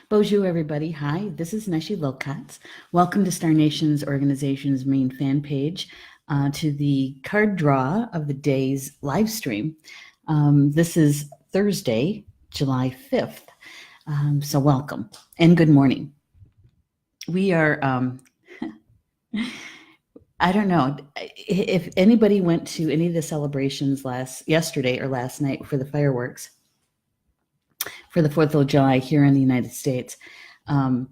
Bonjour, everybody. Hi, this is Neshi Wilcox. Welcome to Star Nation's organization's main fan page, to the card draw of the day's live stream. This is Thursday, July 5th. So welcome and good morning. We are, I don't know if anybody went to any of the celebrations yesterday or last night for the fireworks for the 4th of July here in the United States. Paul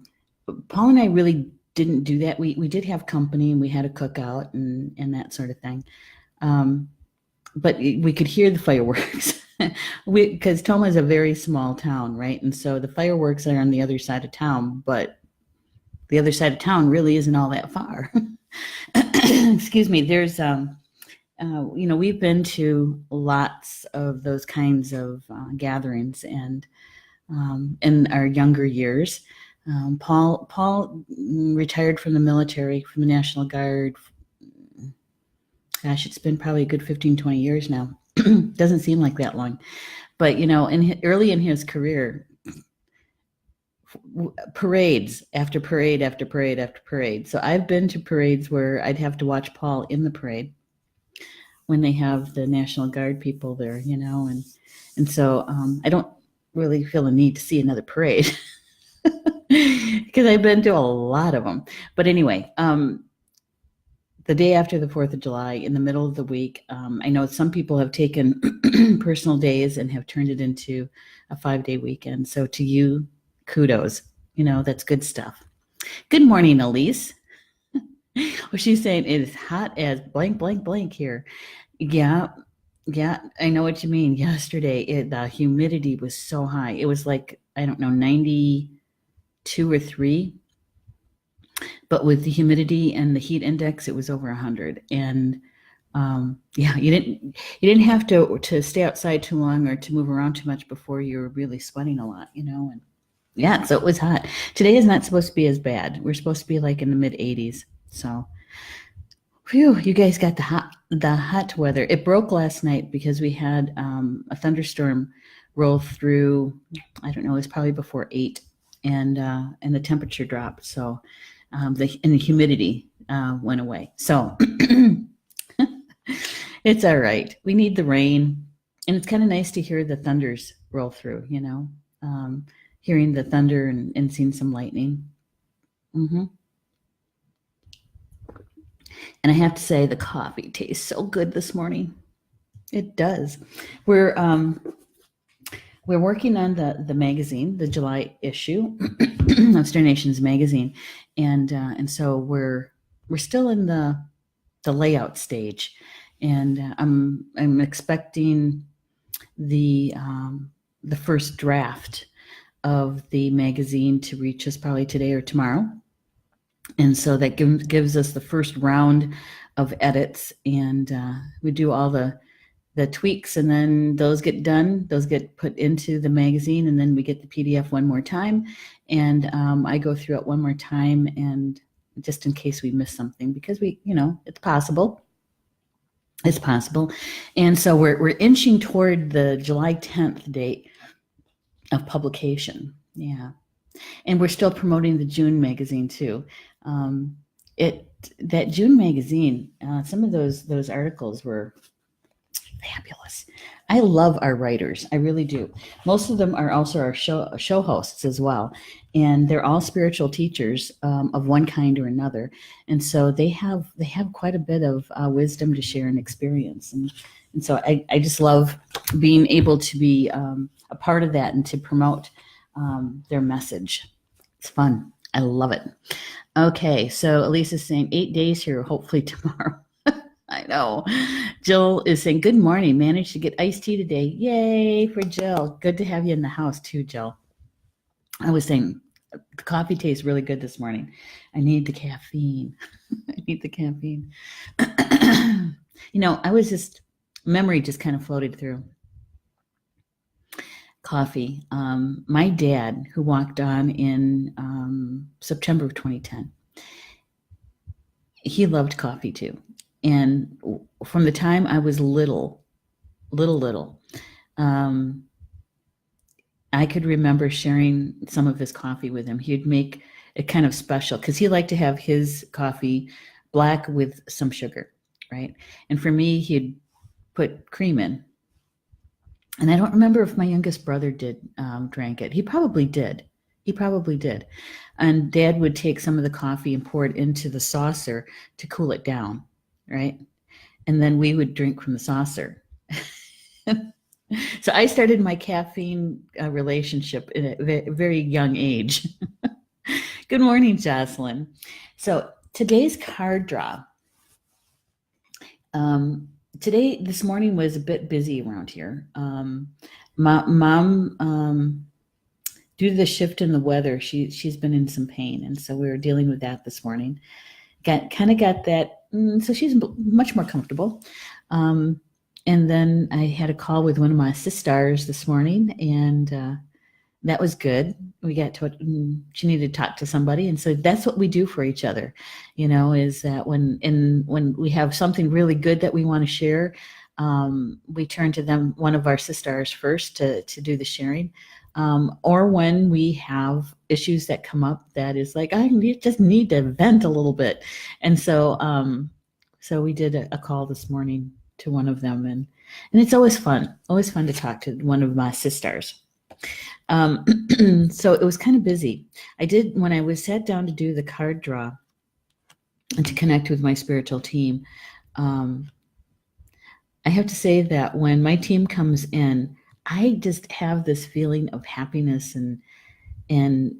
and I really didn't do that. We did have company and we had a cookout and that sort of thing. But we could hear the fireworks because Toma is a very small town, right? And so the fireworks are on the other side of town, but the other side of town really isn't all that far. Excuse me. There's, we've been to lots of those kinds of gatherings and in our younger years. Paul retired from the military, from the National Guard. Gosh, it's been probably a good 15, 20 years now. Doesn't seem like that long. But, early in his career, parades after parade after parade after parade. So I've been to parades where I'd have to watch Paul in the parade when they have the National Guard people there, and so I don't really feel a need to see another parade because I've been to a lot of them. But anyway, the day after the 4th of July, in the middle of the week, I know some people have taken personal days and have turned it into a 5-day weekend. So to you, kudos. That's good stuff. Good morning, Elise. Well, she's saying it is hot as blank, blank, blank here. Yeah, I know what you mean. Yesterday, the humidity was so high. It was like, I don't know, 92 or 3. But with the humidity and the heat index, it was over 100. And you didn't have to stay outside too long or to move around too much before you were really sweating a lot, And yeah, so it was hot. Today is not supposed to be as bad. We're supposed to be like in the mid 80s. So, phew, you guys got the hot weather. It broke last night because we had a thunderstorm roll through. I don't know, it was probably before 8, and the temperature dropped. So the humidity went away. So it's all right. We need the rain, and it's kind of nice to hear the thunders roll through. Hearing the thunder and seeing some lightning. Mm-hmm. And I have to say, the coffee tastes so good this morning. It does. We're working on the magazine, the July issue of Star Nation's magazine, and so we're still in the layout stage, and I'm expecting the first draft of the magazine to reach us probably today or tomorrow. And so that gives us the first round of edits, and we do all the tweaks, and then those get done. Those get put into the magazine, and then we get the PDF one more time, and I go through it one more time, and just in case we miss something, because it's possible. It's possible. And so we're inching toward the July 10th date of publication. Yeah. And we're still promoting the June magazine too. That June magazine, some of those articles were fabulous. I love our writers. I really do. Most of them are also our show hosts as well. And they're all spiritual teachers of one kind or another. And so they have quite a bit of wisdom to share and experience. And so I just love being able to be a part of that and to promote their message. It's fun. I love it. Okay, so Elise is saying 8 days here, hopefully tomorrow. I know. Jill is saying, good morning. Managed to get iced tea today. Yay for Jill. Good to have you in the house too, Jill. I was saying the coffee tastes really good this morning. I need the caffeine. I need the caffeine. Memory just kind of floated through. Coffee. My dad, who walked on in September of 2010, he loved coffee too. And from the time I was little, I could remember sharing some of his coffee with him. He'd make it kind of special because he liked to have his coffee black with some sugar, right? And for me, he'd put cream in. And I don't remember if my youngest brother drank it. He probably did. He probably did. And Dad would take some of the coffee and pour it into the saucer to cool it down, right? And then we would drink from the saucer. So I started my caffeine relationship at a very young age. Good morning, Jocelyn. So today's card draw. This morning was a bit busy around here. Mom, due to the shift in the weather, she's been in some pain, and so we were dealing with that this morning. Got that, so she's much more comfortable. And then I had a call with one of my sisters this morning, and that was good. We got to she needed to talk to somebody, and so that's what we do for each other, is that when we have something really good that we want to share, we turn to them, one of our sisters first, to do the sharing, or when we have issues that come up that is like, just need to vent a little bit, and so we did a call this morning to one of them, and it's always fun to talk to one of my sisters. So it was kind of busy. When I was sat down to do the card draw and to connect with my spiritual team, I have to say that when my team comes in, I just have this feeling of happiness, and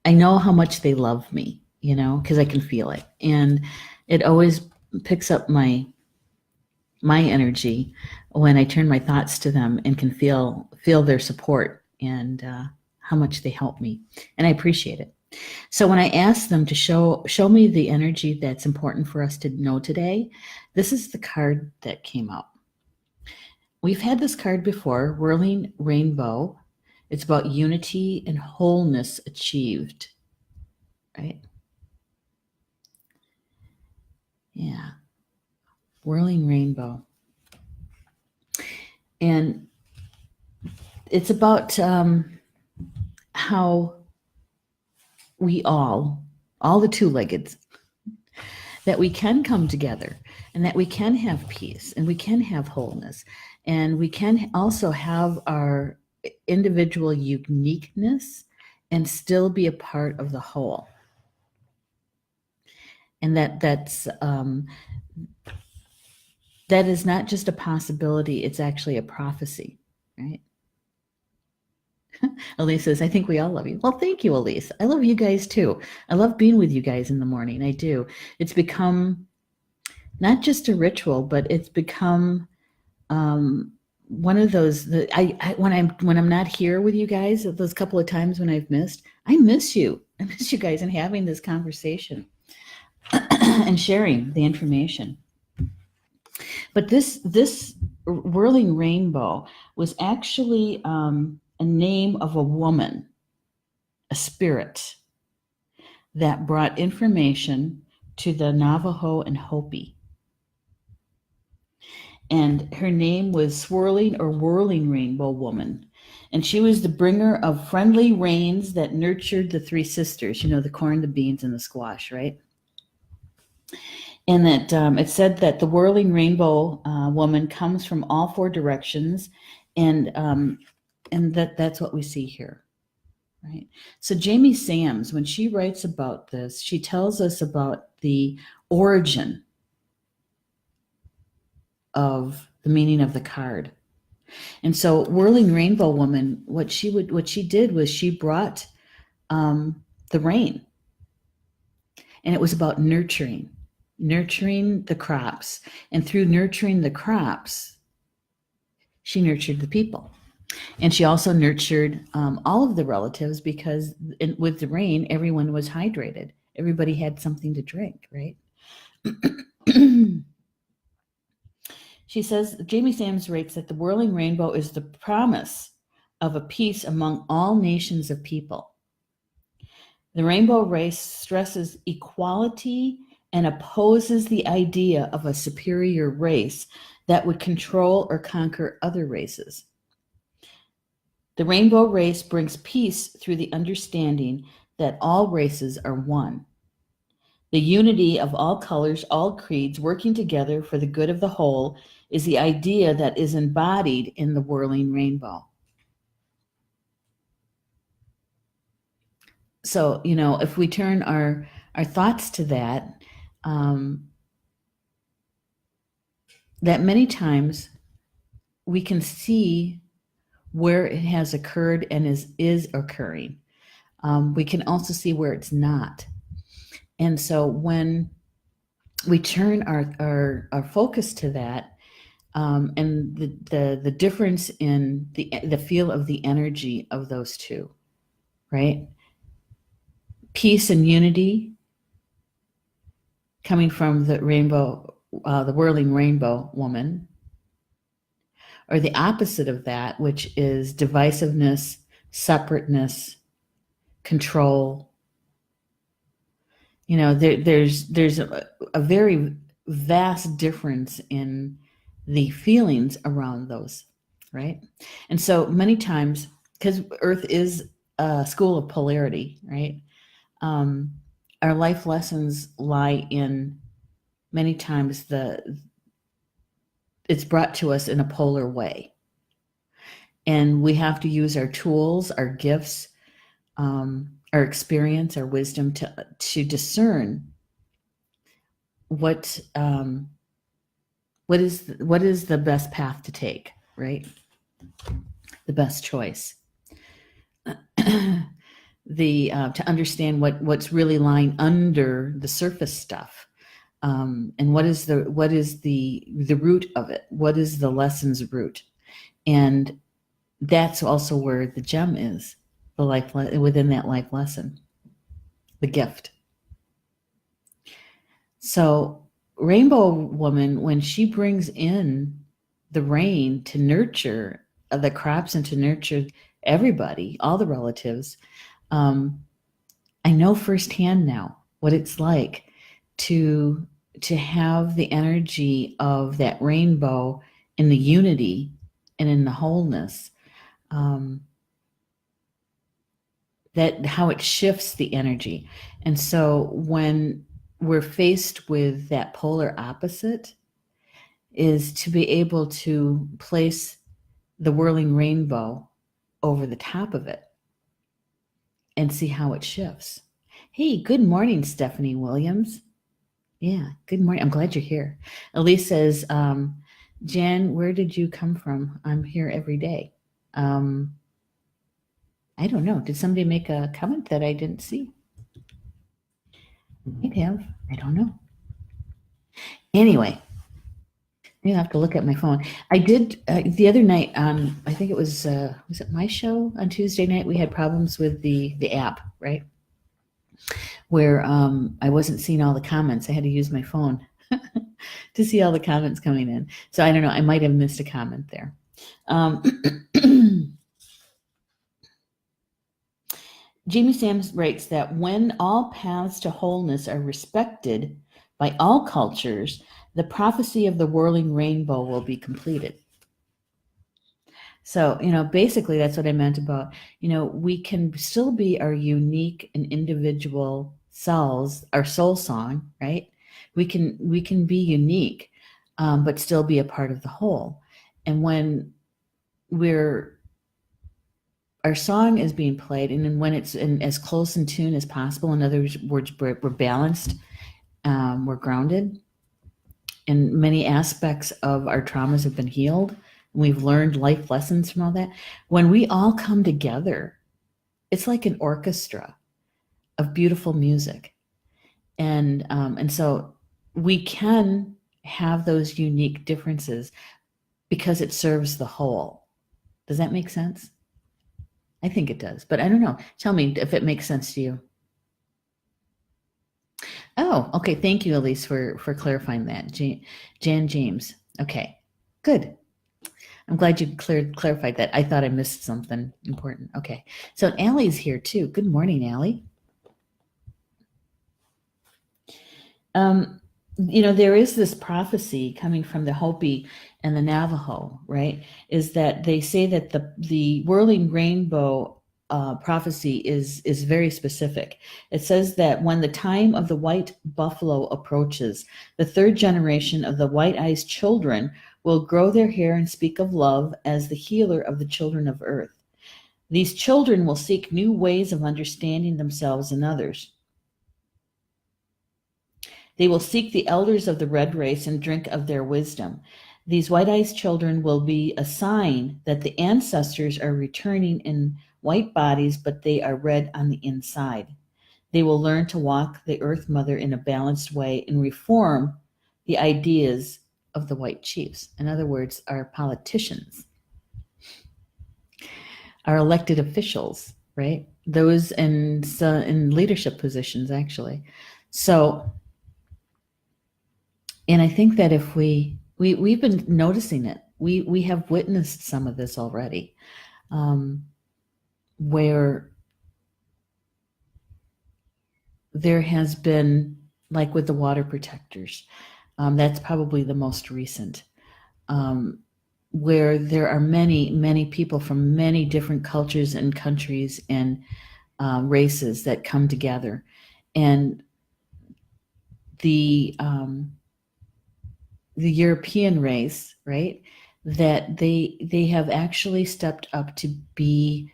I know how much they love me, because I can feel it, and it always picks up my energy when I turn my thoughts to them and can feel their support and how much they help me, and I appreciate it. So when I asked them to show me the energy that's important for us to know today, this is the card that came up. We've had this card before, Whirling Rainbow. It's about unity and wholeness achieved, right? Yeah. Whirling Rainbow. And it's about how we all the two-leggeds, that we can come together, and that we can have peace, and we can have wholeness, and we can also have our individual uniqueness and still be a part of the whole. And that is not just a possibility, it's actually a prophecy, right? Elise says, I think we all love you. Well, thank you, Elise. I love you guys too. I love being with you guys in the morning. I do. It's become not just a ritual, but it's become one of those that when I'm not here with you guys, those couple of times when I've missed, I miss you. I miss you guys and having this conversation and sharing the information. But this Whirling Rainbow was actually a name of a woman, a spirit that brought information to the Navajo and Hopi. And her name was Swirling or Whirling Rainbow Woman. And she was the bringer of friendly rains that nurtured the three sisters, the corn, the beans, and the squash, right? And that it said that the Whirling Rainbow woman comes from all four directions, and that's what we see here, right? So Jamie Sams, when she writes about this, she tells us about the origin of the meaning of the card. And so Whirling Rainbow Woman, what she did was she brought the rain, and it was about nurturing the crops, and through nurturing the crops, she nurtured the people. And she also nurtured all of the relatives, because with the rain, everyone was hydrated. Everybody had something to drink, right? She says, Jamie Sams writes that the Whirling Rainbow is the promise of a peace among all nations of people. The rainbow race stresses equality and opposes the idea of a superior race that would control or conquer other races. The rainbow race brings peace through the understanding that all races are one. The unity of all colors, all creeds, working together for the good of the whole is the idea that is embodied in the whirling rainbow. So, if we turn our thoughts to that, that many times we can see where it has occurred and is occurring. We can also see where it's not. And so when we turn our focus to that, and the difference in the feel of the energy of those two, right? Peace and unity coming from the whirling rainbow woman, or the opposite of that, which is divisiveness, separateness, control. There's a very vast difference in the feelings around those, right? And so many times, because Earth is a school of polarity, right? Our life lessons lie in many times it's brought to us in a polar way. And we have to use our tools, our gifts, our experience, our wisdom to discern what is the best path to take, right? The best choice. To understand what's really lying under the surface stuff, and what is the root of it? What is the lesson's root? And that's also where the gem is, within that life lesson, the gift. So Rainbow Woman, when she brings in the rain to nurture the crops and to nurture everybody, all the relatives, I know firsthand now what it's like to have the energy of that rainbow in the unity and in the wholeness, that how it shifts the energy. And so when we're faced with that polar opposite, is to be able to place the whirling rainbow over the top of it and see how it shifts. Hey, good morning, Stephanie Williams. Yeah, good morning. I'm glad you're here. Elise says, Jan, where did you come from? I'm here every day. I don't know. Did somebody make a comment that I didn't see? Might have. I don't know. Anyway, you have to look at my phone. I did the other night on, I think it was it my show on Tuesday night? We had problems with the app, right? Where I wasn't seeing all the comments. I had to use my phone to see all the comments coming in. So I don't know. I might have missed a comment there. Jamie Sams writes that when all paths to wholeness are respected by all cultures, the prophecy of the whirling rainbow will be completed. So, basically that's what I meant about, we can still be our unique and individual selves, our soul song, right? We can be unique, but still be a part of the whole. And when our song is being played, and then when it's in as close in tune as possible, in other words, we're balanced, we're grounded, and many aspects of our traumas have been healed. We've learned life lessons from all that. When we all come together, it's like an orchestra of beautiful music. And so we can have those unique differences because it serves the whole. Does that make sense? I think it does, but I don't know. Tell me if it makes sense to you. Oh, okay. Thank you, Elise, for clarifying that. Jan James. Okay, good. I'm glad you clarified that. I thought I missed something important. Okay. So Allie's here too. Good morning, Allie. there is this prophecy coming from the Hopi and the Navajo, right? Is that they say that the Whirling Rainbow prophecy is very specific. It says that when the time of the white buffalo approaches, the third generation of the white-eyed children will grow their hair and speak of love as the healer of the children of earth. These children will seek new ways of understanding themselves and others. They will seek the elders of the red race and drink of their wisdom. These white-eyed children will be a sign that the ancestors are returning in white bodies, but they are red on the inside. They will learn to walk the Earth Mother in a balanced way and reform the ideas of the white chiefs. In other words, our politicians, our elected officials, right? Those in leadership positions, actually. So, and I think that if we've been noticing it, we have witnessed some of this already, where there has been, like with the water protectors, that's probably the most recent, where there are many people from many different cultures and countries and races that come together, and the European race, right? That they have actually stepped up to be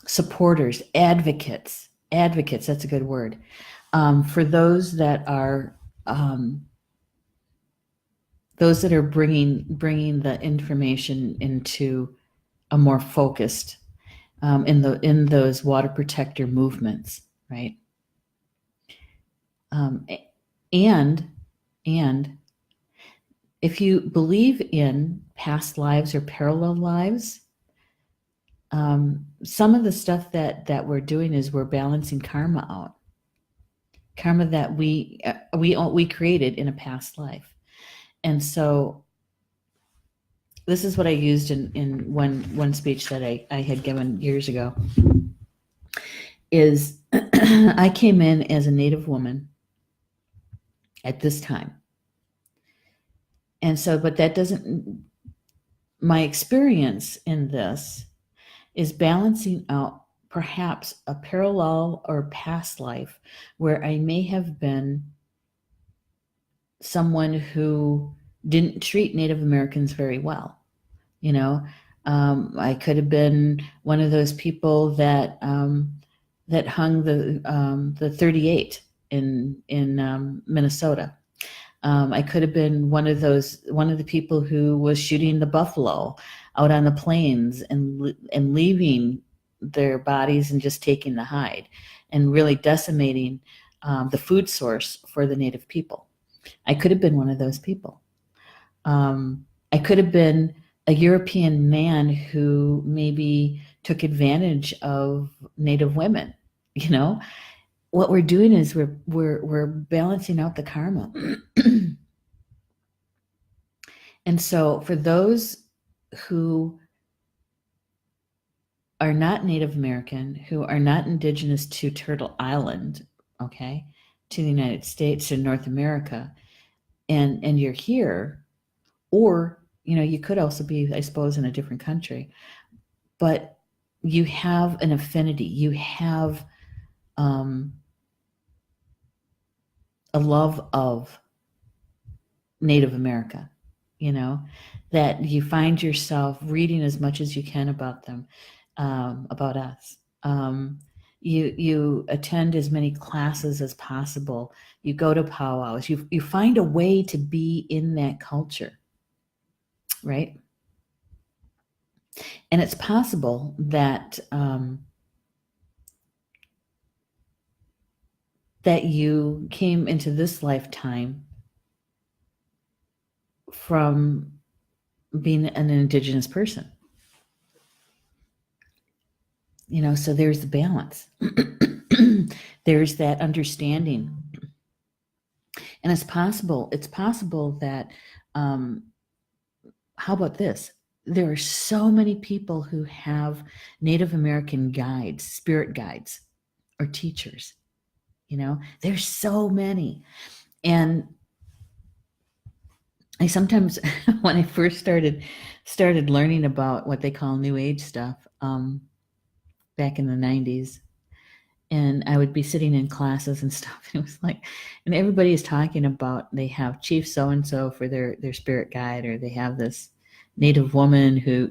supporters, advocates. That's a good word, for those that are bringing the information into a more focused, in those water protector movements, right? And if you believe in past lives or parallel lives, some of the stuff that we're doing is we're balancing karma out, karma that we created in a past life. And so this is what I used in one speech that I had given years ago, is I came in as a Native woman at this time. And so, but that doesn't, my experience in this is balancing out perhaps a parallel or past life where I may have been someone who didn't treat Native Americans very well. I could have been one of those people that hung the 38 in Minnesota. I could have been one of the people who was shooting the buffalo out on the plains and leaving their bodies and just taking the hide and really decimating the food source for the Native people. I could have been one of those people. I could have been a European man who maybe took advantage of Native women. What we're doing is we're balancing out the karma. And so for those who are not Native American, who are not indigenous to Turtle Island, okay, to the United States, to North America, and you're here, or you could also be, I suppose, in a different country, but you have an affinity, you have a love of Native America, that you find yourself reading as much as you can about them, about us. You attend as many classes as possible. You go to powwows. You find a way to be in that culture, right? And it's possible that that you came into this lifetime from being an indigenous person. So there's the balance. There's that understanding. And it's possible that, how about this? There are so many people who have Native American guides, spirit guides, or teachers. There's so many. And I sometimes, when I first started learning about what they call New Age stuff, back in the 90s, and I would be sitting in classes and stuff. It was like, and everybody is talking about they have Chief so and so for their spirit guide, or they have this Native woman who,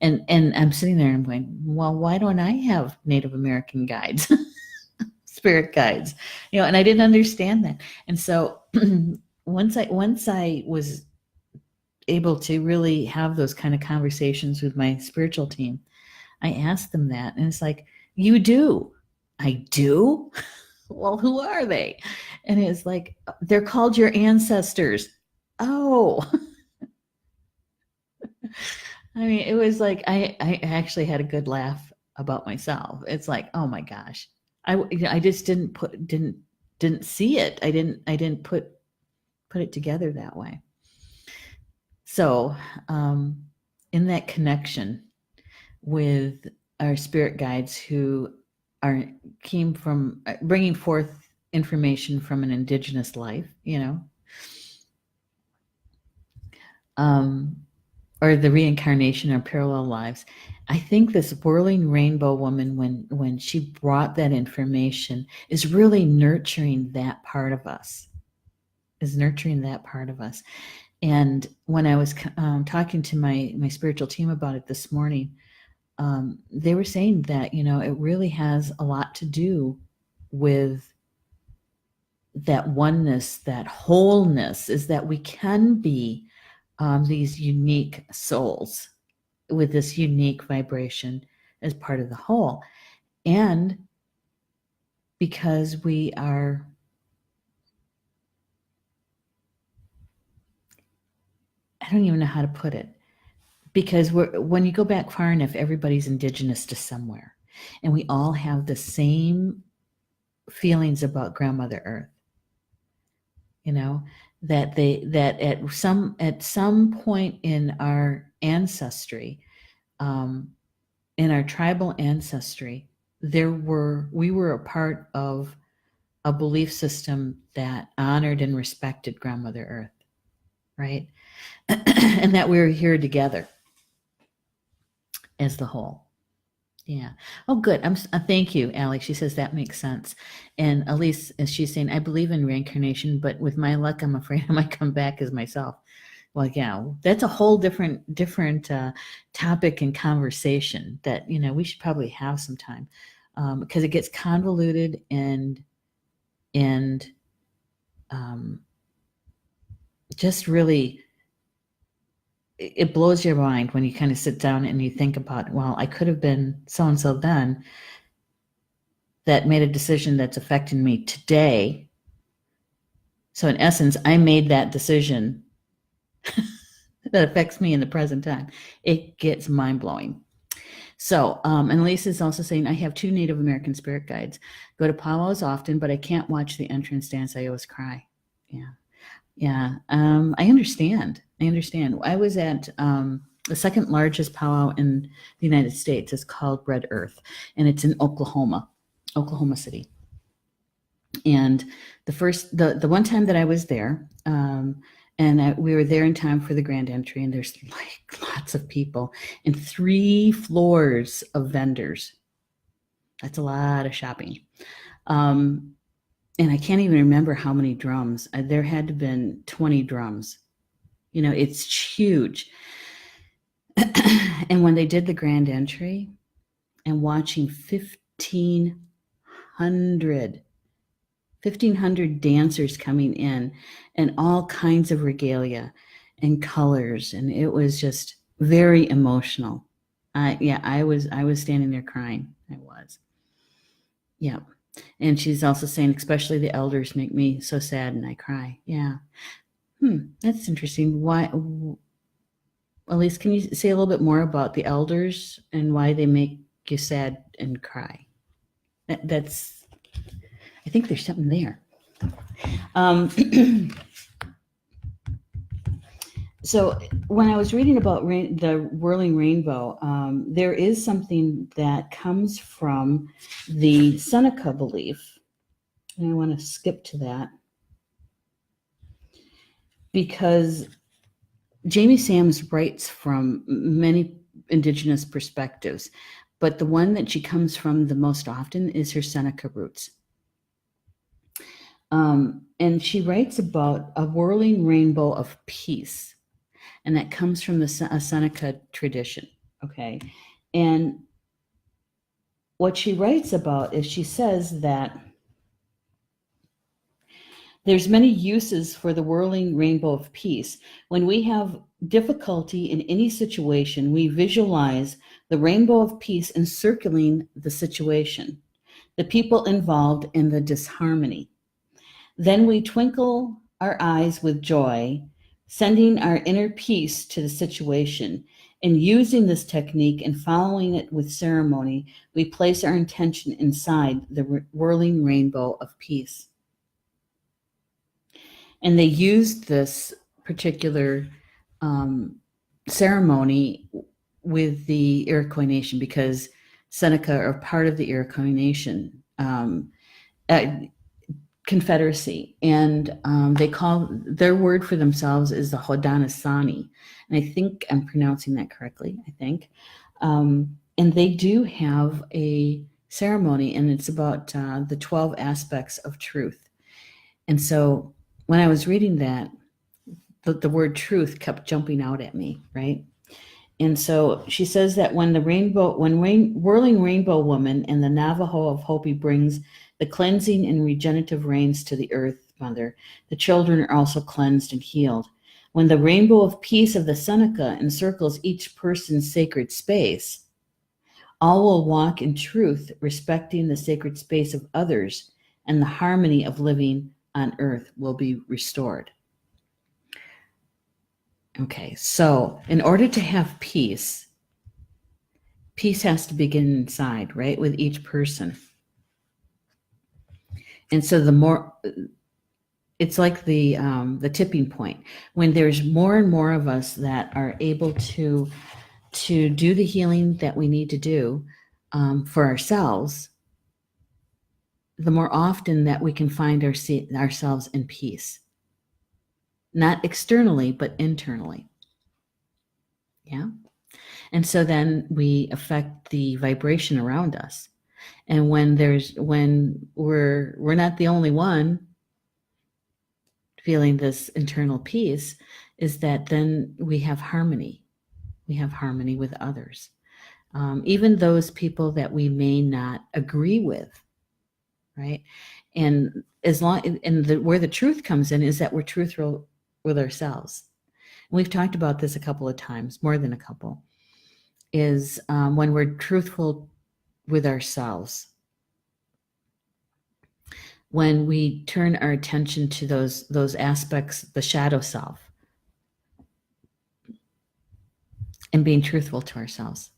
and I'm sitting there and I'm going, well, why don't I have Native American guides, spirit guides, and I didn't understand that. And so once I was able to really have those kind of conversations with my spiritual team, I asked them that, and it's like, you do. I do? Well, who are they? And it's like, they're called your ancestors. Oh. I mean, it was like, I actually had a good laugh about myself. It's like, oh my gosh. I just didn't see it. I didn't put it together that way. So, in that connection with our spirit guides who came from bringing forth information from an indigenous life, or the reincarnation or parallel lives. I think this Whirling Rainbow woman, when she brought that information, is really nurturing that part of us. And when I was talking to my spiritual team about it this morning, they were saying that, it really has a lot to do with that oneness, that wholeness, is that we can be these unique souls with this unique vibration as part of the whole. And because we are, I don't even know how to put it, because when you go back far enough, everybody's indigenous to somewhere, and we all have the same feelings about Grandmother Earth. That at some point in our ancestry, in our tribal ancestry, we were a part of a belief system that honored and respected Grandmother Earth, right? And that we were here together as the whole. Yeah. Oh, good. Thank you, Allie. She says that makes sense. And Elise, as she's saying, I believe in reincarnation, but with my luck, I'm afraid I might come back as myself. Well, yeah, that's a whole different topic and conversation that we should probably have some time, because it gets convoluted and just really, it blows your mind when you kind of sit down and you think about, well, I could have been so-and-so then that made a decision that's affecting me today. So in essence, I made that decision that affects me in the present time. It gets mind-blowing. So, and Lisa's also saying, I have 2 Native American spirit guides. Go to powwows often, but I can't watch the entrance dance. I always cry. Yeah. I understand. I was at the second largest powwow in the United States. It's called Red Earth, and it's in Oklahoma City. And the one time that I was there, we were there in time for the grand entry, and there's like lots of people and 3 floors of vendors. That's a lot of shopping. And I can't even remember how many drums. There had to have been 20 drums. It's huge. And when they did the grand entry, and watching 1,500 dancers coming in, and all kinds of regalia and colors, and it was just very emotional. I was standing there crying. I was. Yeah. And she's also saying, especially the elders make me so sad and I cry. Yeah. That's interesting. Why, Elise, can you say a little bit more about the elders and why they make you sad and cry? That's, I think there's something there. So when I was reading about the Whirling Rainbow, there is something that comes from the Seneca belief And I want to skip to that because Jamie Sams writes from many Indigenous perspectives, but the one that she comes from the most often is her Seneca roots. And she writes about a whirling rainbow of peace, and that comes from the Seneca tradition. Okay. And what she writes about is she says that there's many uses for the whirling rainbow of peace. When we have difficulty in any situation, we visualize the rainbow of peace encircling the situation, the people involved in the disharmony. Then we twinkle our eyes with joy, sending our inner peace to the situation. And using this technique and following it with ceremony, we place our intention inside the whirling rainbow of peace. And they used this particular ceremony with the Iroquois Nation because Seneca are part of the Iroquois Nation confederacy, and they call their word for themselves is the Haudenosaunee, and I think I'm pronouncing that correctly. I think, and they do have a ceremony, and it's about the 12 aspects of truth. And so when I was reading that, the word truth kept jumping out at me, right? And so she says that when whirling rainbow woman and the Navajo of Hopi brings the cleansing and regenerative rains to the earth mother, the children are also cleansed and healed. When the rainbow of peace of the Seneca encircles each person's sacred space, all will walk in truth, respecting the sacred space of others, and the harmony of living on earth will be restored. Okay, so in order to have peace has to begin inside, right, with each person. And so the more, it's like the tipping point when there's more and more of us that are able to do the healing that we need to do for ourselves, the more often that we can find ourselves in peace, not externally but internally. Yeah. And so then we affect the vibration around us. And when we're not the only one feeling this internal peace, is that then we have harmony. We have harmony with others, even those people that we may not agree with, right? And where the truth comes in is that we're truthful with ourselves. And we've talked about this a couple of times, more than a couple, is when we're truthful with ourselves, when we turn our attention to those aspects, the shadow self, and being truthful to ourselves,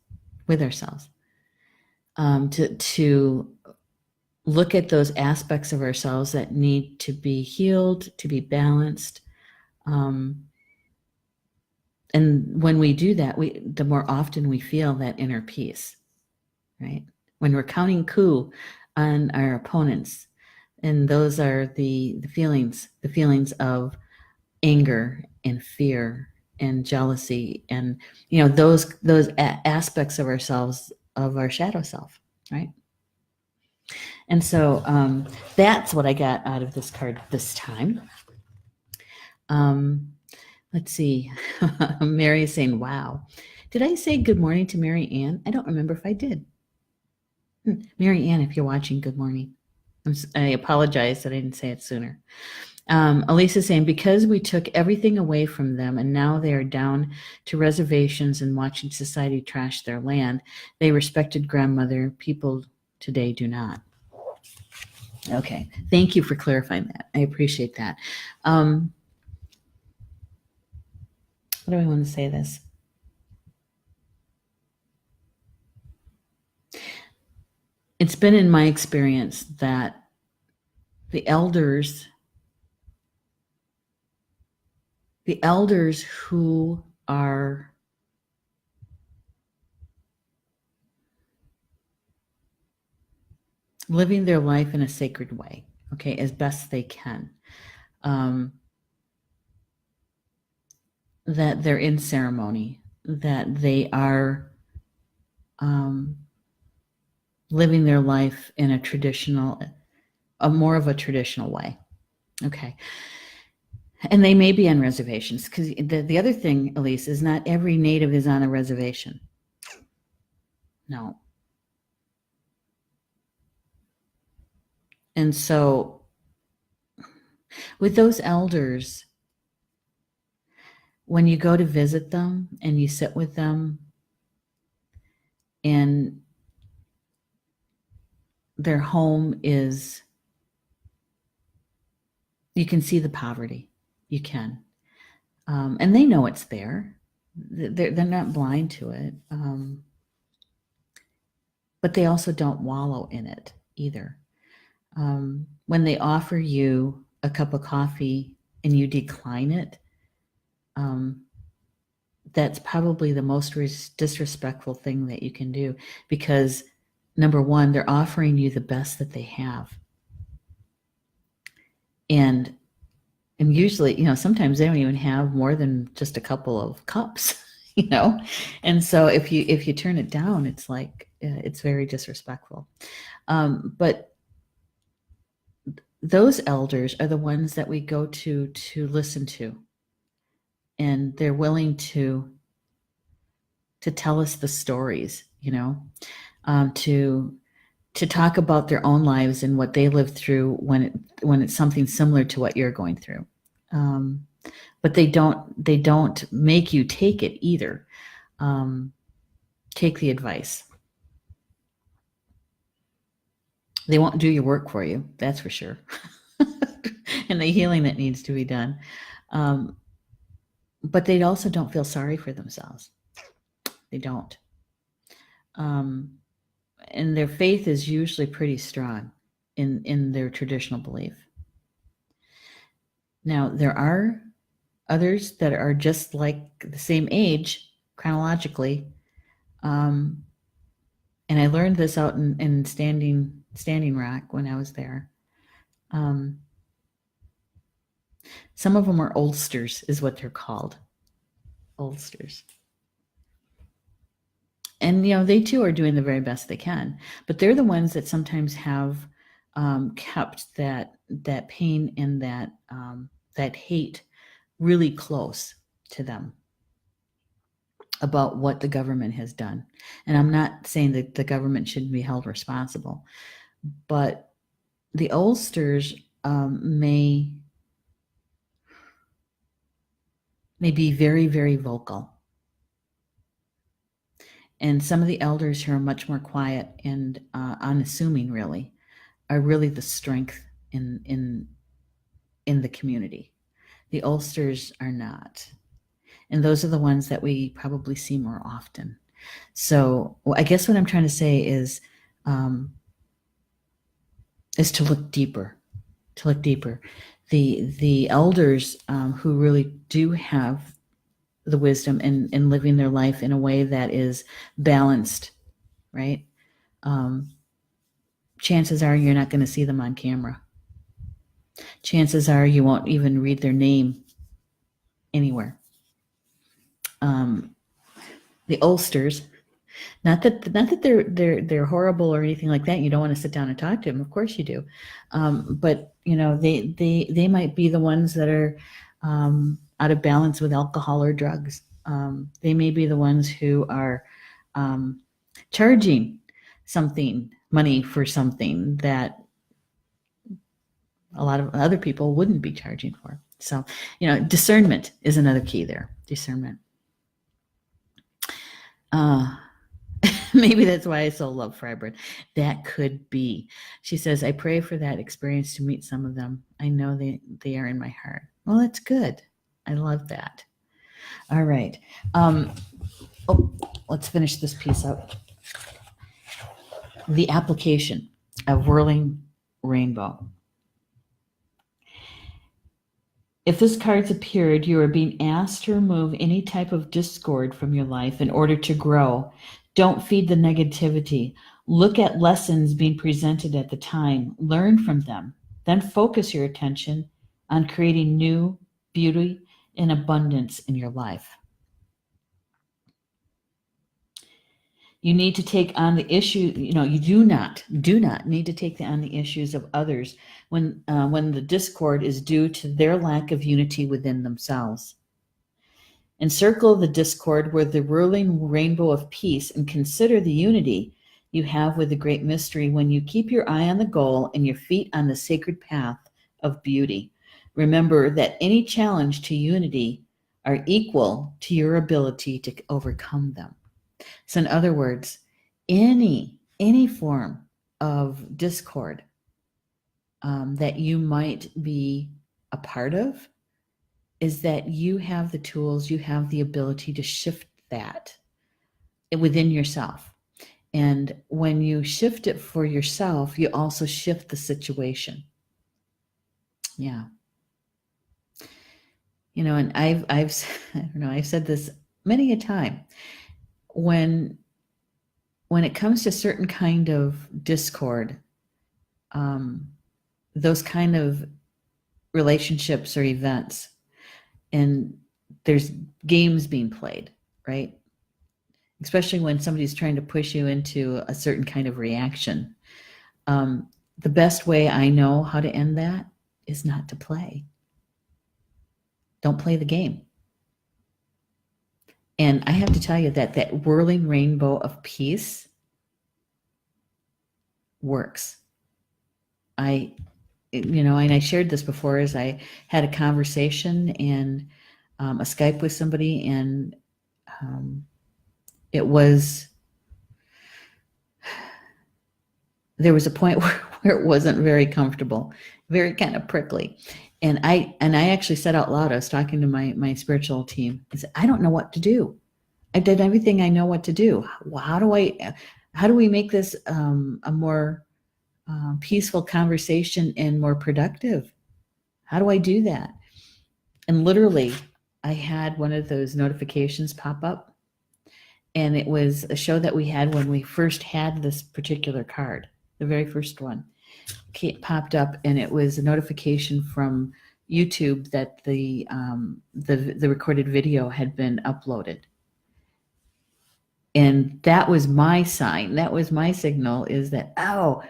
with ourselves, to look at those aspects of ourselves that need to be healed, to be balanced. And when we do that, the more often we feel that inner peace, right? When we're counting coup on our opponents, and those are the feelings of anger and fear and jealousy, and those aspects of ourselves, of our shadow self, right? And so that's what I got out of this card this time. Let's see. Mary is saying, wow. Did I say good morning to Mary Ann? I don't remember if I did. Mary Ann, if you're watching, good morning. I apologize that I didn't say it sooner. Elise is saying, because we took everything away from them and now they are down to reservations and watching society trash their land, they respected grandmother. People today do not. Okay, thank you for clarifying that. I appreciate that. What do I want to say this? It's been in my experience that the elders who are living their life in a sacred way, okay, as best they can. That they're in ceremony, that they are living their life in more of a traditional way. Okay. And they may be on reservations, because the other thing, Elise, is not every native is on a reservation. No. And so with those elders, when you go to visit them and you sit with them and their home is, you can see the poverty. You can. And they know it's there. They're not blind to it. But they also don't wallow in it either. When they offer you a cup of coffee and you decline it, that's probably the most disrespectful thing that you can do, because number one, they're offering you the best that they have. And usually, sometimes they don't even have more than just a couple of cups, and so if you turn it down, it's like, it's very disrespectful. But those elders are the ones that we go to listen to, and they're willing to tell us the stories, to talk about their own lives and what they lived through when it's something similar to what you're going through. But they don't make you take it either. Take the advice. They won't do your work for you, that's for sure. And the healing that needs to be done. But they also don't feel sorry for themselves. They don't. And their faith is usually pretty strong in their traditional belief. Now, there are others that are just like the same age chronologically. And I learned this out in Standing Rock when I was there. Some of them are oldsters, is what they're called. Oldsters. And, they too are doing the very best they can. But they're the ones that sometimes have kept that pain and that hate really close to them about what the government has done. And I'm not saying that the government shouldn't be held responsible, but the oldsters may be very, very vocal. And some of the elders who are much more quiet and unassuming, really, are really the strength in the community. The oldsters are not. And those are the ones that we probably see more often. So I guess what I'm trying to say is to look deeper. The elders who really do have the wisdom in living their life in a way that is balanced, right? Chances are you're not going to see them on camera. Chances are you won't even read their name anywhere. The oldsters, not that they're horrible or anything like that. You don't want to sit down and talk to them. Of course you do. But they might be the ones that are out of balance with alcohol or drugs. They may be the ones who are charging money for something that a lot of other people wouldn't be charging for. So, discernment is another key there. Discernment. Maybe that's why I so love Freiburg. That could be. She says, I pray for that experience to meet some of them. I know they are in my heart. Well, that's good. I love that. All right. Let's finish this piece up. The application of Whirling Rainbow. If this card's appeared, you are being asked to remove any type of discord from your life in order to grow. Don't feed the negativity. Look at lessons being presented at the time. Learn from them. Then focus your attention on creating new beauty and abundance in your life. You need to take on the issue. You do not need to take on the issues of others when the discord is due to their lack of unity within themselves. Encircle the discord with the whirling rainbow of peace and consider the unity you have with the great mystery when you keep your eye on the goal and your feet on the sacred path of beauty. Remember that any challenge to unity are equal to your ability to overcome them. So in other words, any form of discord that you might be a part of is that you have the tools, you have the ability to shift that within yourself. And when you shift it for yourself, you also shift the situation. Yeah. And I've said this many a time. When it comes to certain kind of discord, those kind of relationships or events, and there's games being played, right? Especially when somebody's trying to push you into a certain kind of reaction. The best way I know how to end that is not to play. Don't play the game. And I have to tell you that whirling rainbow of peace works. And I shared this before as I had a conversation and a Skype with somebody, and there was a point where it wasn't very comfortable, very kind of prickly. And I actually said out loud, I was talking to my spiritual team, I said, I don't know what to do. I did everything I know what to do. How do we make this a more peaceful conversation and more productive? How do I do that? And literally, I had one of those notifications pop up, and it was a show that we had when we first had this particular card, the very first one. It popped up, and it was a notification from YouTube that the recorded video had been uploaded. And that was my sign. That was my signal, is that, oh,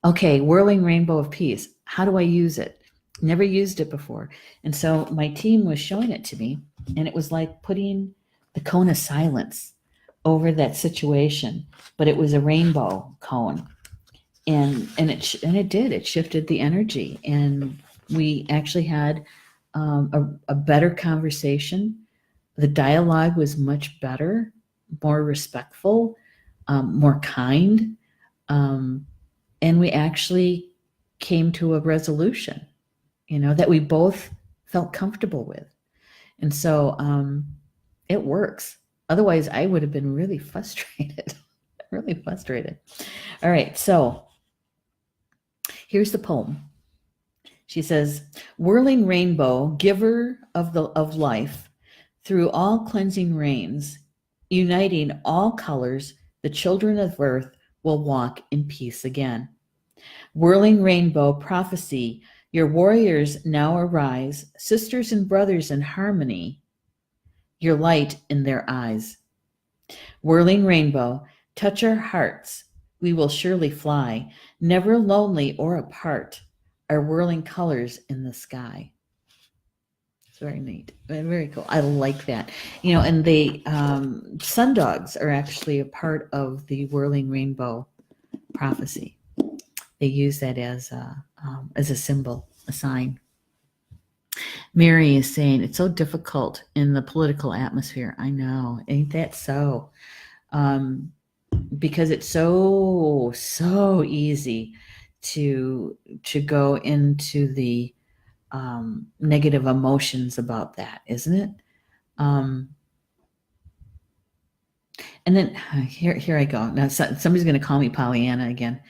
okay, whirling rainbow of peace. How do I use it? Never used it before. And so my team was showing it to me, and it was like putting the cone of silence over that situation, but it was a rainbow cone. And it did. It shifted the energy, and we actually had a better conversation. The dialogue was much better, more respectful, more kind, and we actually came to a resolution, that we both felt comfortable with. And so it works. Otherwise, I would have been really frustrated, really frustrated. All right, so here's the poem. She says, whirling rainbow, giver of life, through all cleansing rains, uniting all colors, the children of earth will walk in peace again. Whirling rainbow prophecy, your warriors now arise, sisters and brothers in harmony, your light in their eyes. Whirling rainbow, touch our hearts, we will surely fly, never lonely or apart, our whirling colors in the sky. It's very neat, very cool. I like that. And the sundogs are actually a part of the whirling rainbow prophecy. They use that as a symbol, a sign. Mary is saying, it's so difficult in the political atmosphere. I know, ain't that so? Because it's so easy to go into the negative emotions about that, isn't it? And then here I go. Now somebody's going to call me Pollyanna again.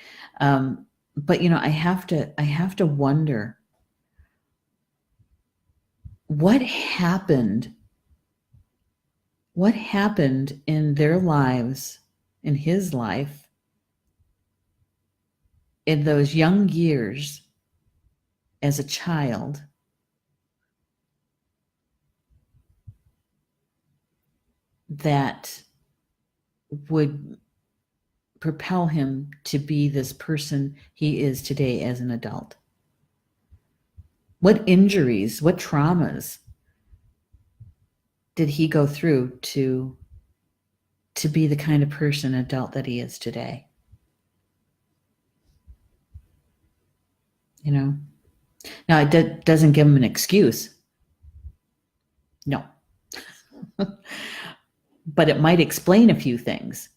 But I have to wonder what happened in their lives, in his life, in those young years, as a child that would propel him to be this person he is today as an adult? What injuries, what traumas did he go through to be the kind of person, adult, that he is today? You know? Now, it doesn't give him an excuse. No. But it might explain a few things.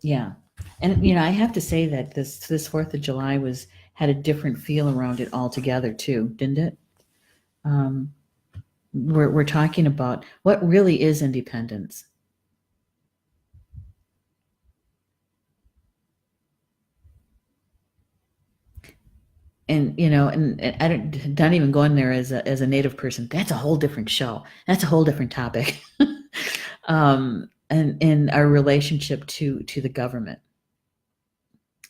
Yeah. And, I have to say that this 4th of July had a different feel around it altogether too, didn't it? We're talking about what really is independence. And I don't even go in there as a Native person. That's a whole different show. That's a whole different topic. And our relationship to the government,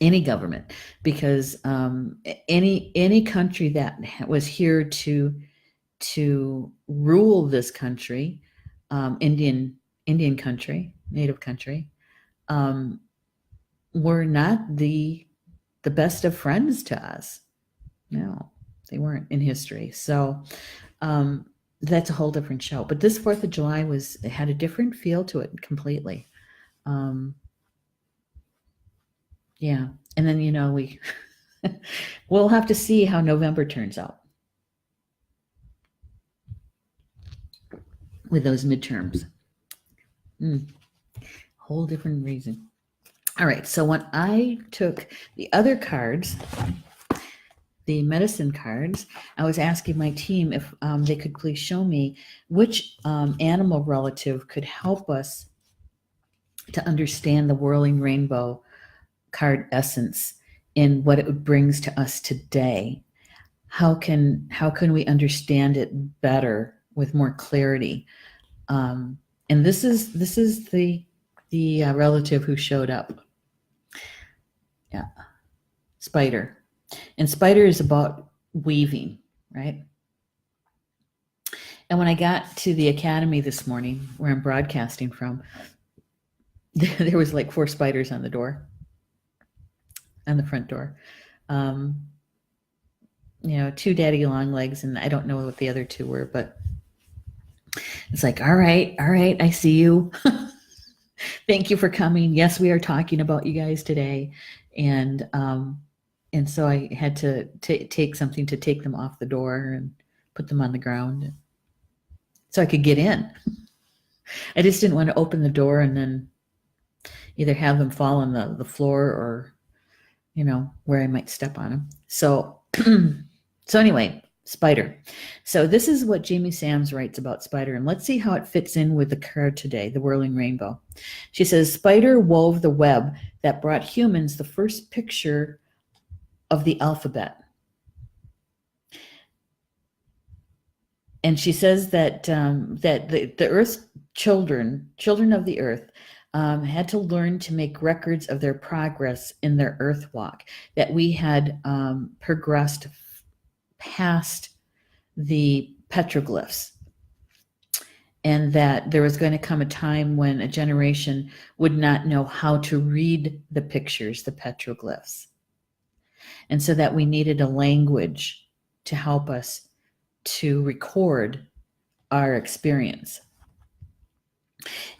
any government, because any country that was here to rule this country, Indian country, Native country, were not the best of friends to us. No, they weren't in history. So that's a whole different show. But this 4th of July had a different feel to it completely. Yeah. And then, we'll have to see how November turns out with those midterms. Whole different reason. All right. So when I took the other cards, the medicine cards, I was asking my team if they could please show me which animal relative could help us to understand the Whirling Rainbow card essence and what it brings to us today. How can we understand it better with more clarity? And this is the relative who showed up. Yeah, Spider. And Spider is about weaving, right? And when I got to the academy this morning, where I'm broadcasting from, there was like 4 spiders on the door, on the front door. 2 daddy long legs, and I don't know what the other 2 were, but it's like, all right, I see you. Thank you for coming. Yes, we are talking about you guys today. And so I had to take something to take them off the door and put them on the ground so I could get in. I just didn't want to open the door and then either have them fall on the floor or, where I might step on them. So, so anyway, Spider. So this is what Jamie Sams writes about Spider, and let's see how it fits in with the card today, the Whirling Rainbow. She says, Spider wove the web that brought humans the first picture of the alphabet. And she says that the Earth's children of the Earth, had to learn to make records of their progress in their Earth walk, that we had progressed past the petroglyphs, and that there was going to come a time when a generation would not know how to read the pictures, the petroglyphs. And so that we needed a language to help us to record our experience.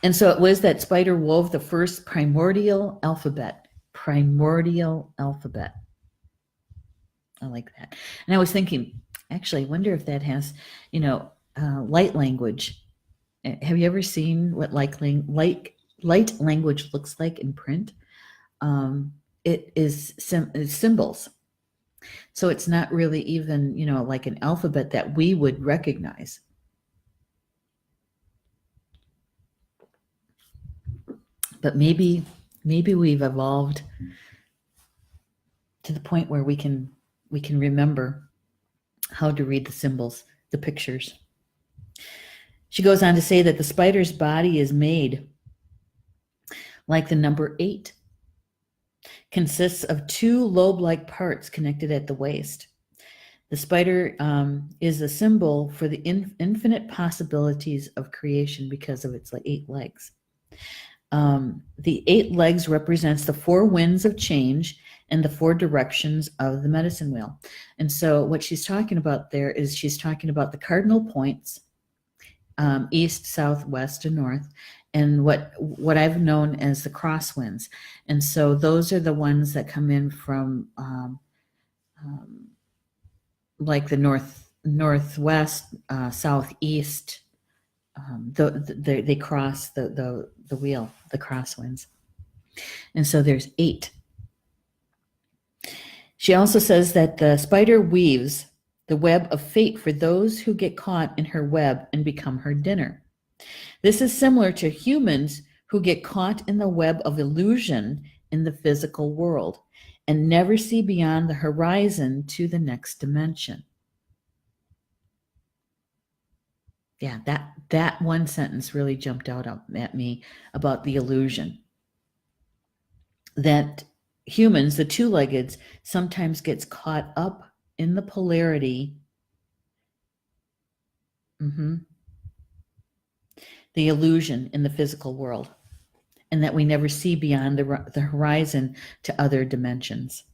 And so it was that Spider wove the first primordial alphabet. Primordial alphabet. I like that. And I was thinking, actually, I wonder if that has, light language. Have you ever seen what light language looks like in print? It is symbols. So it's not really even, like an alphabet that we would recognize. But maybe we've evolved to the point where we can remember how to read the symbols, the pictures. She goes on to say that the spider's body is made like the number 8, consists of two lobe-like parts connected at the waist. The spider is a symbol for the infinite possibilities of creation because of its 8 legs. The 8 legs represents the 4 winds of change and the 4 directions of the medicine wheel. And so what she's talking about there is she's talking about the cardinal points, east, south, west, and north, and what I've known as the crosswinds. And so those are the ones that come in from like the northwest, southeast. They cross the wheel, the crosswinds. And so there's 8. She also says that the spider weaves the web of fate for those who get caught in her web and become her dinner. This is similar to humans who get caught in the web of illusion in the physical world and never see beyond the horizon to the next dimension. Yeah, that one sentence really jumped out at me about the illusion. That humans, the two-leggeds, sometimes gets caught up in the polarity, the illusion in the physical world, and that we never see beyond the horizon to other dimensions.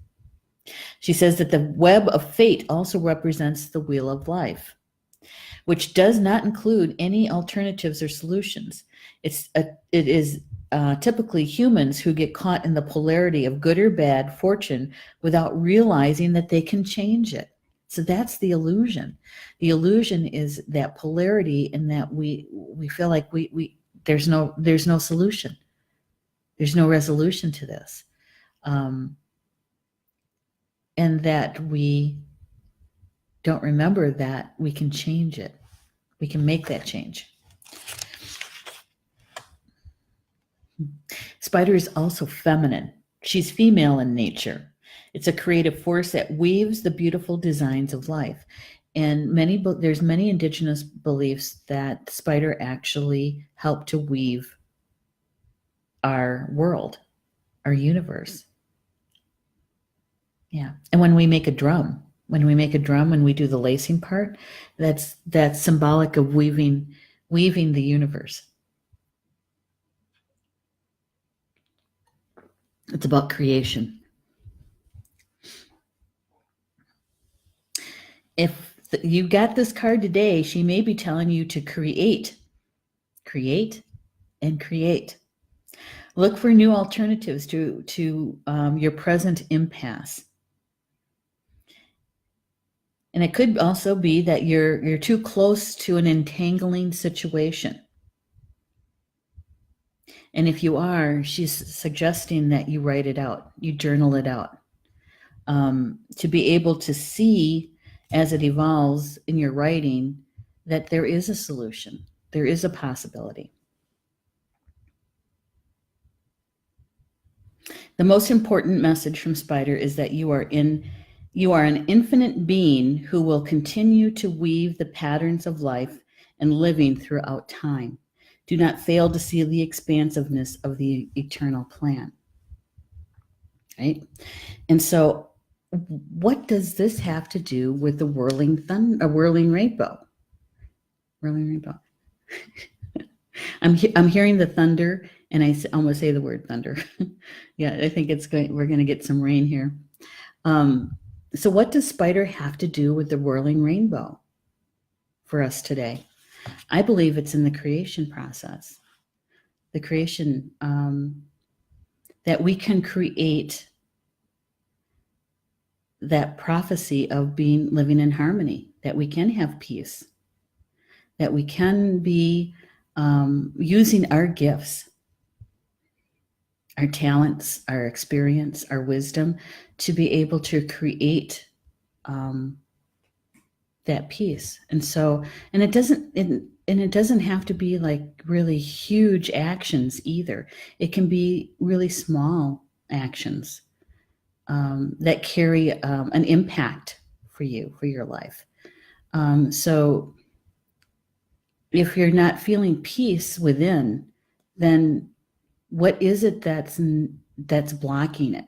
She says that the web of fate also represents the wheel of life, which does not include any alternatives or solutions. It is typically humans who get caught in the polarity of good or bad fortune without realizing that they can change it. So that's the illusion. The illusion is that polarity, in that we feel like there's no solution. There's no resolution to this. And that we don't remember that we can change it. We can make that change. Spider is also feminine. She's female in nature. It's a creative force that weaves the beautiful designs of life. And there's many indigenous beliefs that spider actually help to weave our world, our universe. Yeah. And when we make a drum, when we do the lacing part, that's symbolic of weaving the universe. It's about creation. If you got this card today, she may be telling you to create, and create. Look for new alternatives to your present impasse. And it could also be that you're too close to an entangling situation. And if you are, she's suggesting that you write it out, you journal it out, to be able to see as it evolves in your writing that there is a solution, there is a possibility. The most important message from Spider is that you are an infinite being who will continue to weave the patterns of life and living throughout time. Do not fail to see the expansiveness of the eternal plan. Right? And so what does this have to do with the whirling rainbow? Whirling rainbow. I'm hearing the thunder, and I almost say the word thunder. Yeah, I think we're going to get some rain here. So what does Spider have to do with the whirling rainbow for us today? I believe it's in the creation process. The creation, that we can create that prophecy of living in harmony, that we can have peace, that we can be using our gifts, our talents, our experience, our wisdom, to be able to create that peace. And so, and it doesn't have to be like really huge actions either. It can be really small actions that carry an impact for you, for your life. So if you're not feeling peace within, then what is it that's blocking it?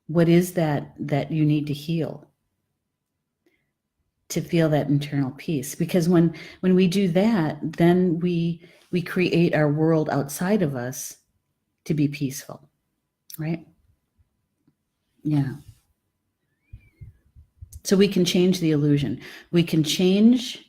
What is that you need to heal to feel that internal peace? Because when we do that, then we create our world outside of us to be peaceful, right? Yeah. So we can change the illusion. We can change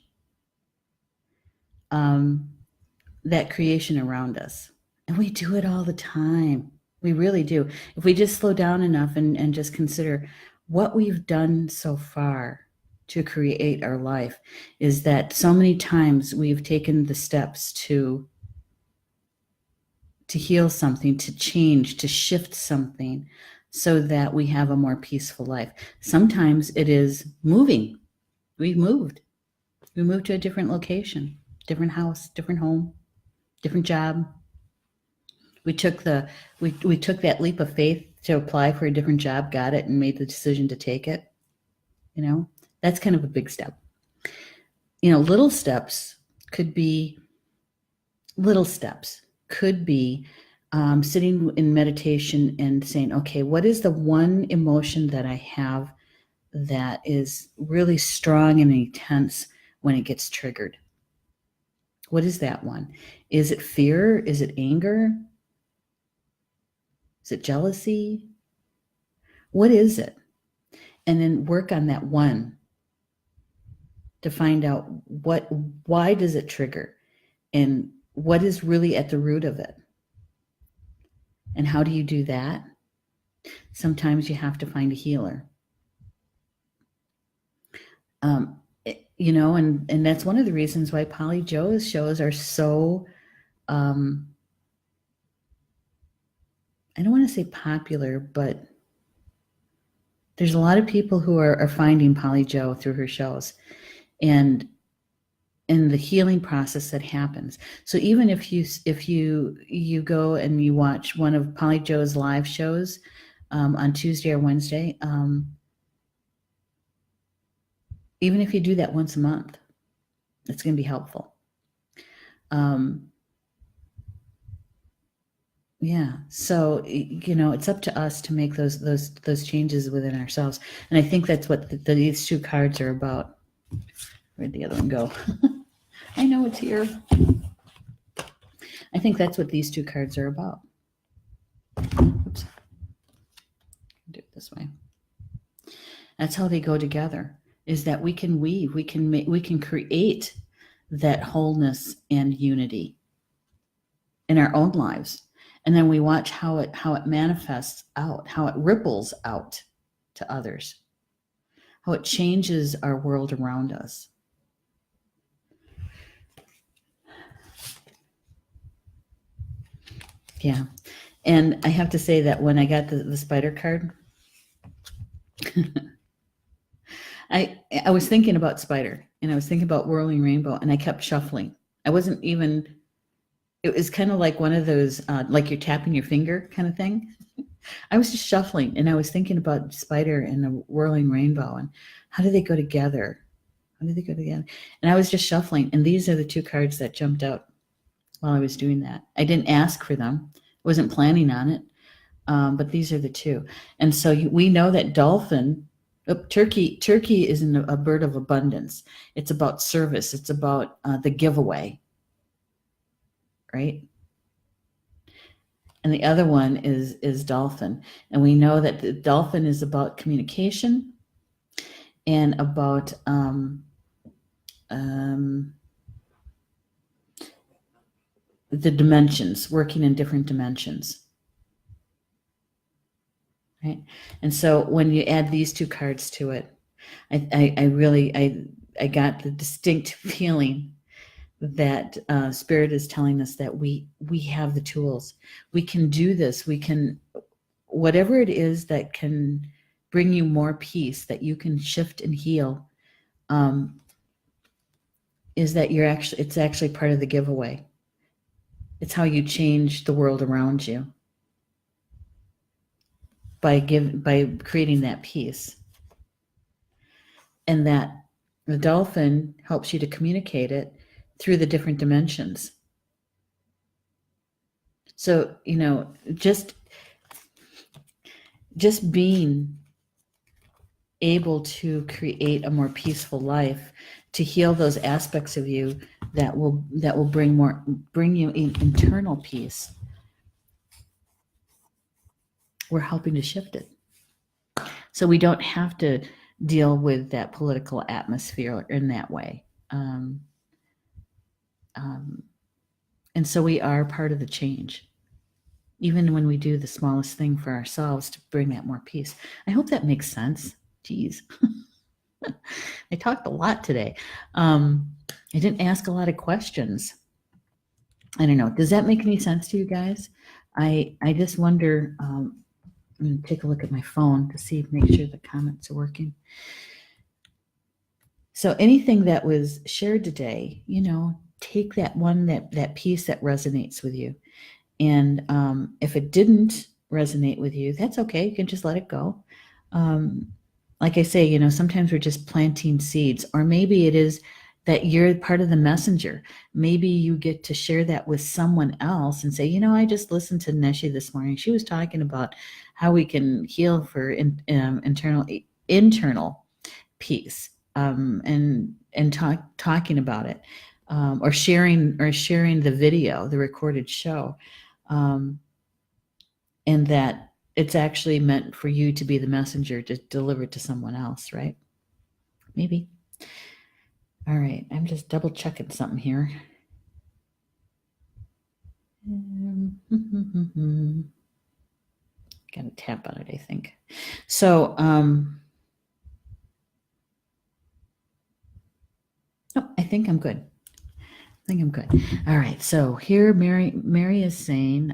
that creation around us. And we do it all the time. We really do. If we just slow down enough and just consider what we've done so far to create our life, is that so many times we've taken the steps to heal something, to change, to shift something so that we have a more peaceful life. Sometimes it is moving. We've moved. We moved to a different location, different house, different home, different job. We took that leap of faith to apply for a different job, got it, and made the decision to take it. That's kind of a big step. Little steps could be sitting in meditation and saying, okay, what is the one emotion that I have that is really strong and intense when it gets triggered? What is that one? Is it fear? Is it anger? Is it jealousy? What is it? And then work on that one to find out why does it trigger, and what is really at the root of it. And how do you do that? Sometimes you have to find a healer. And that's one of the reasons why Polly Joe's shows are so, I don't want to say popular, but there's a lot of people who are finding Polly Joe through her shows, and the healing process that happens. So even if you go and you watch one of Polly Joe's live shows on Tuesday or Wednesday, even if you do that once a month, it's going to be helpful. Yeah. So, it's up to us to make those changes within ourselves. And I think that's what these two cards are about. Where'd the other one go? I know it's here. I think that's what these two cards are about. Oops. Do it this way. That's how they go together, is that we can weave, we can create that wholeness and unity in our own lives. And then we watch how it manifests out, how it ripples out to others, how it changes our world around us. Yeah. And I have to say that when I got the spider card, I was thinking about spider, and I was thinking about Whirling Rainbow, and I kept shuffling. I wasn't even, it was kind of like one of those, like you're tapping your finger kind of thing. I was just shuffling, and I was thinking about spider and the Whirling Rainbow, and how do they go together? How do they go together? And I was just shuffling, and these are the two cards that jumped out while I was doing that. I didn't ask for them. I wasn't planning on it, but these are the two. And so we know that turkey is a bird of abundance. It's about service. It's about the giveaway, right? And the other one is dolphin. And we know that the dolphin is about communication and about the dimensions, working in different dimensions. Right? And so when you add these two cards to it, I got the distinct feeling that Spirit is telling us that we have the tools. We can do this. We can, whatever it is that can bring you more peace, that you can shift and heal, is that it's actually part of the giveaway. It's how you change the world around you by creating that peace. And that the dolphin helps you to communicate it through the different dimensions. So, just just being able to create a more peaceful life, to heal those aspects of you that will bring you internal peace. We're helping to shift it. So we don't have to deal with that political atmosphere in that way. And so we are part of the change, even when we do the smallest thing for ourselves to bring that more peace. I hope that makes sense. Geez. I talked a lot today. I didn't ask a lot of questions. I don't know. Does that make any sense to you guys? I just wonder. I'm going to take a look at my phone to see, make sure the comments are working. So anything that was shared today, take that one, that piece that resonates with you. And if it didn't resonate with you, that's okay. You can just let it go. Like I say, sometimes we're just planting seeds, or maybe it is that you're part of the messenger. Maybe you get to share that with someone else and say, I just listened to Neshi this morning. She was talking about how we can heal for internal peace, and talking about it, or sharing the video, the recorded show, and that it's actually meant for you to be the messenger to deliver it to someone else, right? Maybe. All right, I'm just double checking something here. Got to tap on it, I think. So, I think I'm good. All right, so here Mary is saying,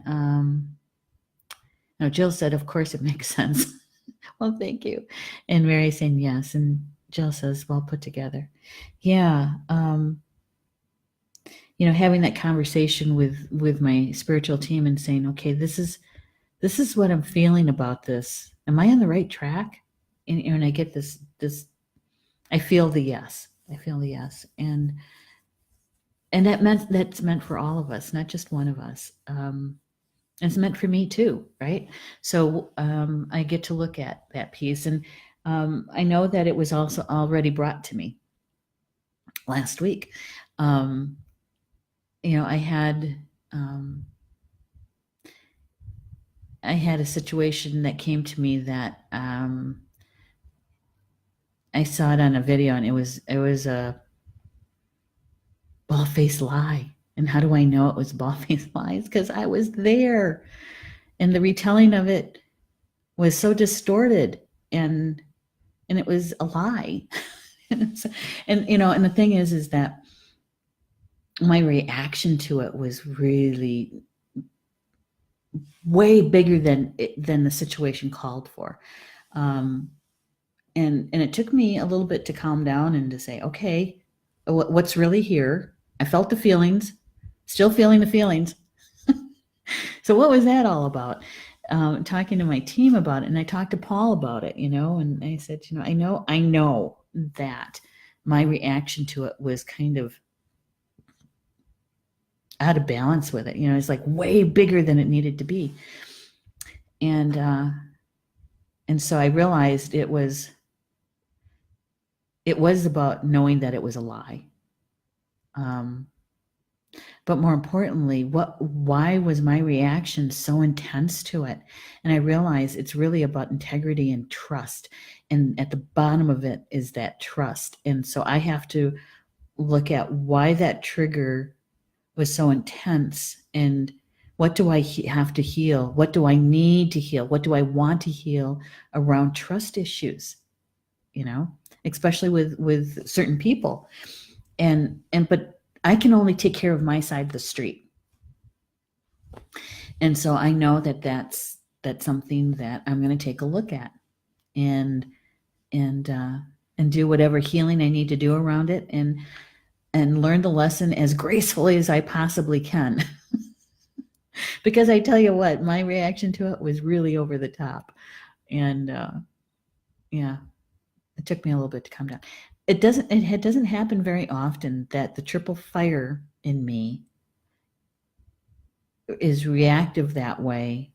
no, Jill said, of course it makes sense. Well, thank you. And Mary's saying yes, and Jill says, well put together. Yeah. Having that conversation with my spiritual team and saying, okay, this is what I'm feeling about this. Am I on the right track? And I get this, I feel the yes. And that's meant for all of us, not just one of us. It's meant for me too, right? So I get to look at that piece, and I know that it was also already brought to me last week. I had a situation that came to me that I saw it on a video, and it was a bald-faced lie. And how do I know it was bald-faced lies? Because I was there, and the retelling of it was so distorted, and it was a lie. and the thing is that my reaction to it was really way bigger than the situation called for. And it took me a little bit to calm down and to say, okay, what's really here? I felt the feelings, still feeling the feelings. So what was that all about? Talking to my team about it, and I talked to Paul about it, and I said, I know that my reaction to it was kind of out of balance with it. It's like way bigger than it needed to be. And so I realized it was about knowing that it was a lie. But more importantly, why was my reaction so intense to it? And I realized it's really about integrity and trust. And at the bottom of it is that trust. And so I have to look at why that trigger was so intense, and what do I have to heal? What do I need to heal? What do I want to heal around trust issues? Especially with certain people. But I can only take care of my side of the street. And so I know that that's something that I'm going to take a look at, and do whatever healing I need to do around it, and learn the lesson as gracefully as I possibly can. Because I tell you what, my reaction to it was really over the top. And yeah, it took me a little bit to calm down. It doesn't happen very often that the triple fire in me is reactive that way.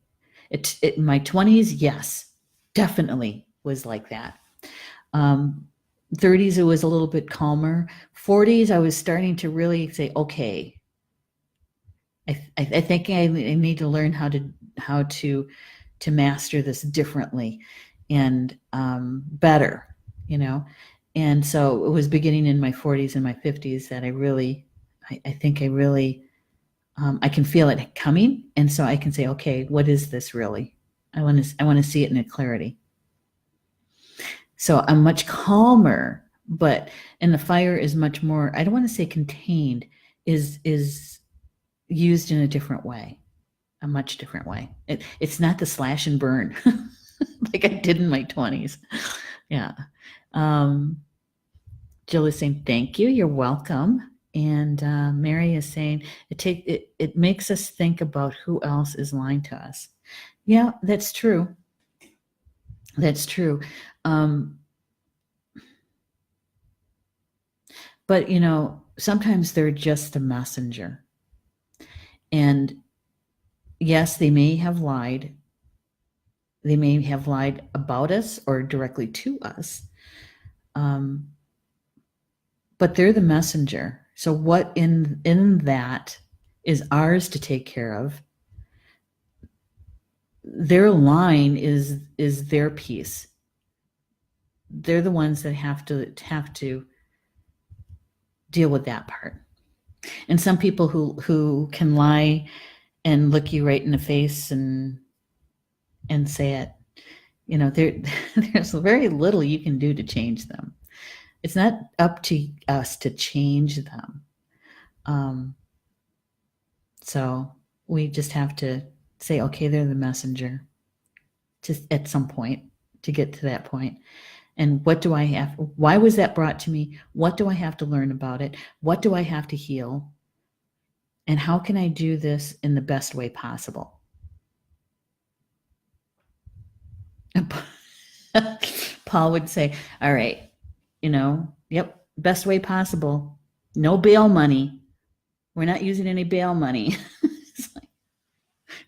In my 20s, yes. definitely was like that. 30s, it was a little bit calmer. 40s, I was starting to really say, okay, I think I need to learn how to master this differently and better, you know. And so it was beginning in my 40s and my 50s that I think I really, I can feel it coming, and so I can say, okay, what is this really? I want to see it in a clarity. So I'm much calmer, but and the fire is much more. I don't want to say contained. Is used in a different way, a much different way. It's not the slash and burn like I did in my 20s. Yeah. Jill is saying, thank you. You're welcome. And Mary is saying, it makes us think about who else is lying to us. Yeah, that's true. That's true. But, sometimes they're just a messenger. And yes, they may have lied. They may have lied about us or directly to us. But they're the messenger. So what in that is ours to take care of. Their line is their piece. They're the ones that have to deal with that part. And some people who can lie and look you right in the face and say it, there's very little you can do to change them. It's not up to us to change them. So we just have to say, okay, they're the messenger at some point to get to that point. And what do I have? Why was that brought to me? What do I have to learn about it? What do I have to heal? And how can I do this in the best way possible? Paul would say, all right, yep, best way possible. No bail money. We're not using any bail money.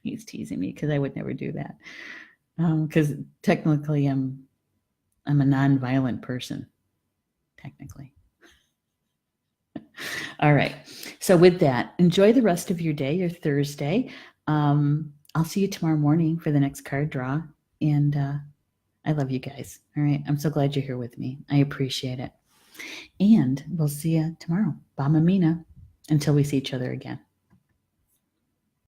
He's teasing me because I would never do that. Because technically I'm a nonviolent person, technically. All right. So with that, enjoy the rest of your day, your Thursday. I'll see you tomorrow morning for the next card draw. And I love you guys. All right. I'm so glad you're here with me. I appreciate it. And we'll see you tomorrow. Bama Mina. Until we see each other again.